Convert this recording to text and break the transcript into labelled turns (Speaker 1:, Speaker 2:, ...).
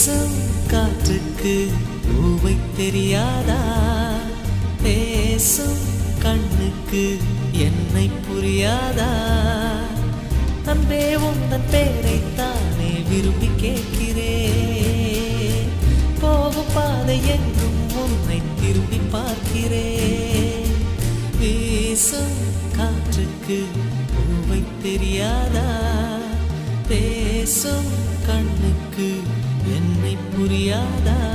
Speaker 1: வீசும் காற்றுக்கு பூவை தெரியாதா? பேசும் கண்ணுக்கு என்னை புரியாதா? அன்பே உந்தன் பேரைத்தானே விரும்பி கேட்கிறேன். போகும் பாதை எங்கும் உன்னை திரும்பி பார்க்கிறேன். வீசும் காற்றுக்கு பூவை தெரியாதா? பேசும் கண்ணுக்கு என்னை புரியாதா?